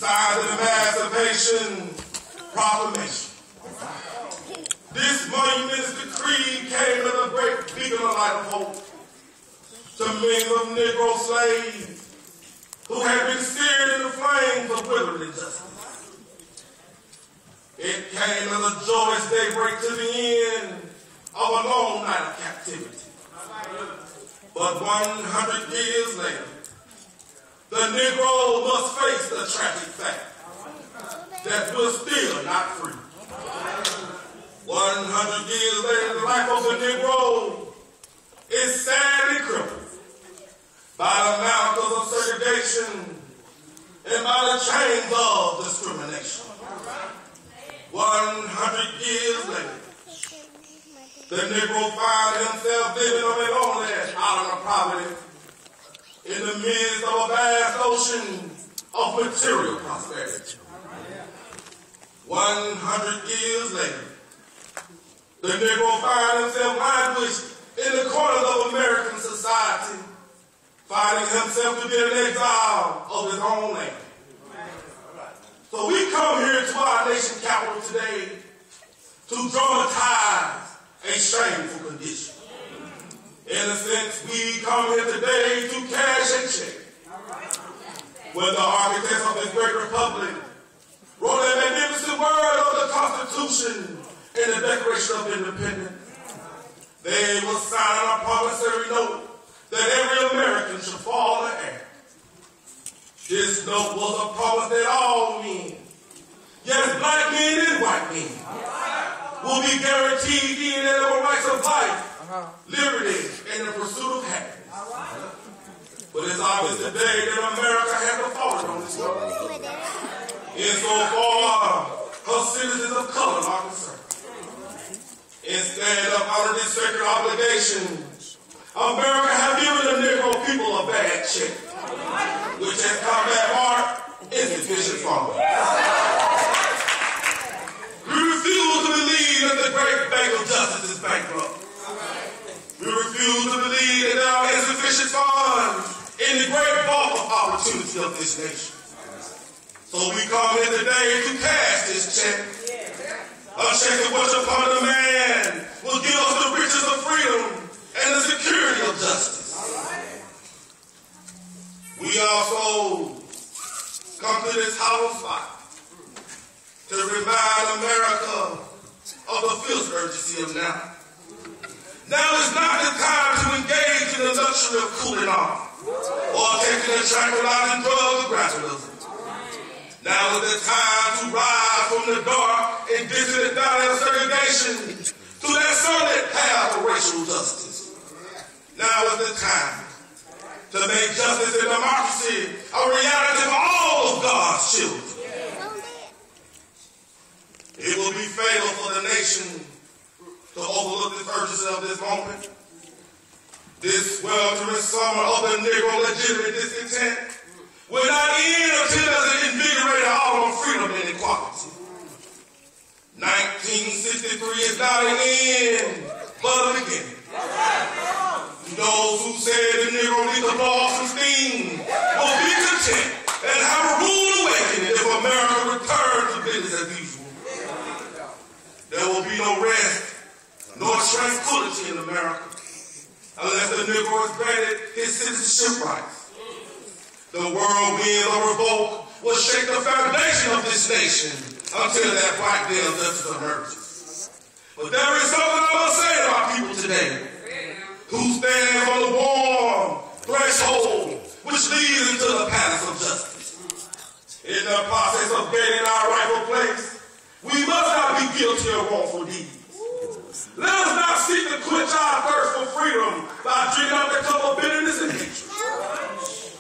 signed the Emancipation Proclamation. This monumentous decree came as a great beacon of light of hope to millions of Negro slaves who had been seared in the flames of withering injustice. It came as a joyous daybreak to the end of a long night of captivity. But 100 years later, the Negro must face the tragic fact that we're still not free. 100 years later, the life of the Negro is sadly crippled by the mountains of segregation and by the chains of discrimination. 100 years later, the Negro finds himself living on a lonely island of poverty in the midst of a vast ocean of material prosperity. 100 years later, the Negro finds himself languished in the corners of American society, finding himself to be an exile of his own land. So we come here to our nation capital today to dramatize a shameful condition. In a sense, we come here today to cash a check. When the architects of this great republic wrote a magnificent word of the Constitution and the Declaration of Independence, they will sign a promissory note that every American should fall to act. This note was a promise that all men, yes, black men and white men, will be guaranteed the inalienable rights of life, liberty, and the pursuit of happiness. But it's obvious today that America has fallen on this road. Insofar her citizens of color are concerned. Instead of honoring this sacred obligation, America has given the Negro people a bad check, which has come back marked insufficient funds. We refuse to believe that the great bank of justice is bankrupt. We refuse to believe that there are insufficient funds in the great vault of opportunity of this nation. So we come here today to cash this check. A check of which upon the man will give us the riches of freedom and the security of justice. We also come to this hollow spot to remind America of the fierce urgency of now. Now is not the time to engage in the luxury of cooling off or taking a tranquilizing drug of gradualism. Now is the time to rise from the dark and distant valley of segregation to that sunlit path of racial justice. Now is the time to make justice and democracy a reality for all of God's children. It will be fatal for the nation to overlook the urgency of this moment. This weltering summer of the Negro legitimate discontent will not end until there's an invigorated autumn of freedom and equality. 1963 is not an end, but a beginning. Those who said the Negro needs to blow off some steam will be content and have a rude awakening if America returns to business as usual. There will be no rest nor tranquility in America unless the Negro is granted his citizenship rights. The whirlwind of revolt will shake the foundation of this nation until that black day of justice emerges. But there is something I must say to our people today who stand on the warm threshold which leads into the palace of justice. In the process of gaining our rightful place, we must not be guilty of wrongful deeds. Let us not seek to quench our thirst for freedom by drinking out the cup of bitterness and hatred.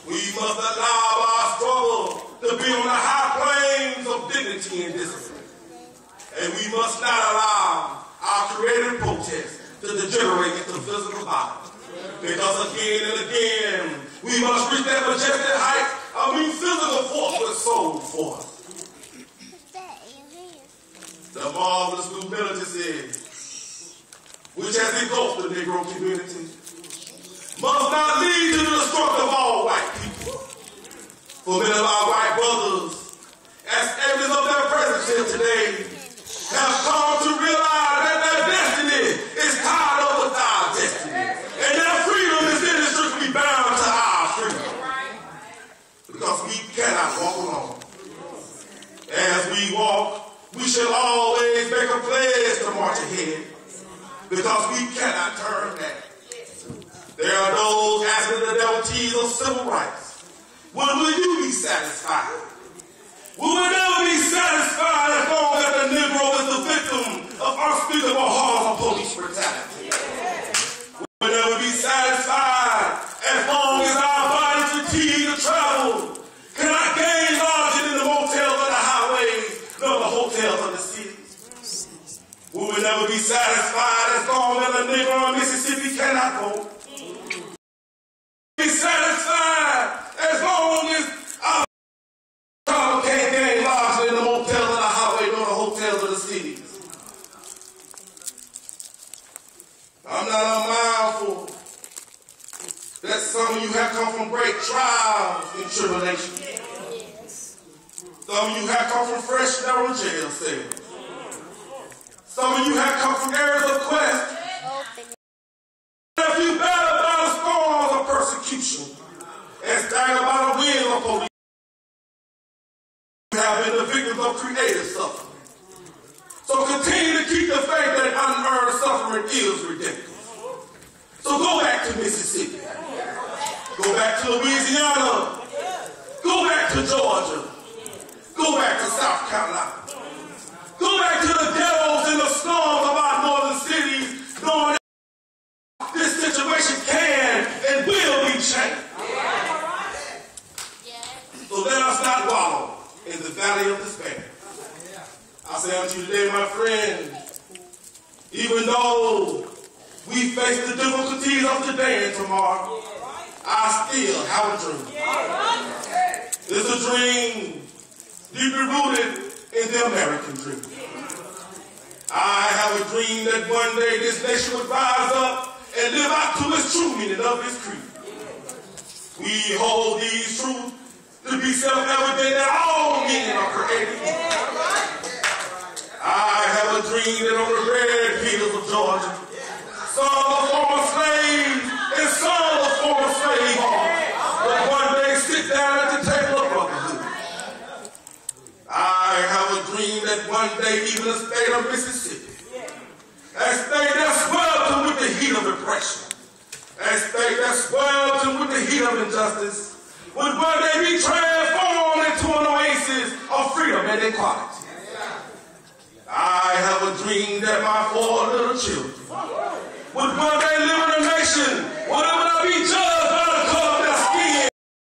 We must allow our struggle to be on the high plains of dignity and discipline. And we must not allow our creative protest to degenerate into physical violence. Because again and again, we must reach that majestic height of physical force with soul force. The marvelous new militancy, which has engulfed the Negro community, must not lead to the destruction of all white people. For many of our white brothers representatives of their presence here today have come to realize that their destiny is tied up with our destiny. And their freedom is inextricably bound to our freedom. Because we cannot walk alone. As we walk, we should always make a pledge to march ahead. Because we cannot turn back. There are those asking the devotees of civil rights, when will you be satisfied? We will never be satisfied as long as the Negro is the victim of unspeakable harm of police brutality. We will never be satisfied as long as our bodies fatigue to travel, cannot gain lodging in the motels of the highways, nor the hotels of the cities. We will never be satisfied as long as the Negro in Mississippi cannot vote. Be satisfied as long as our travel can't gain lodging in the motels of the highway nor the hotels of the cities. I'm not unmindful that some of you have come from great trials and tribulations. Some of you have come from fresh narrow jail cells. Some of you have come from areas of quest. If you battle by the storms of persecution and stagger by the winds of police, you have been the victims of creative suffering. So continue to keep the faith that unearned suffering is ridiculous. So go back to Mississippi. Go back to Louisiana. Go back to Georgia. Go back to South Carolina. Go back to the ghettos and the slums of our northern cities, knowing that this situation can and will be changed. So let us not wallow in the valley of despair. I say unto you today, my friend, even though we face the difficulties of today and tomorrow, I still have a dream. It's a dream deeply rooted in the American dream. I have a dream that one day this nation would rise up and live out to its true meaning of its creed. We hold these truths to be self-evident that all meaning are created. I have a dream that on the red fields of Georgia, some are former slaves and some are former slave owners will one day sit down at the table of brotherhood. I have a dream that one day even the state of Mississippi, a state that's sweltering with the heat of oppression, a state that's sweltering with the heat of injustice, would one day be transformed into an oasis of freedom and equality. I have a dream that my 4 little children would one day live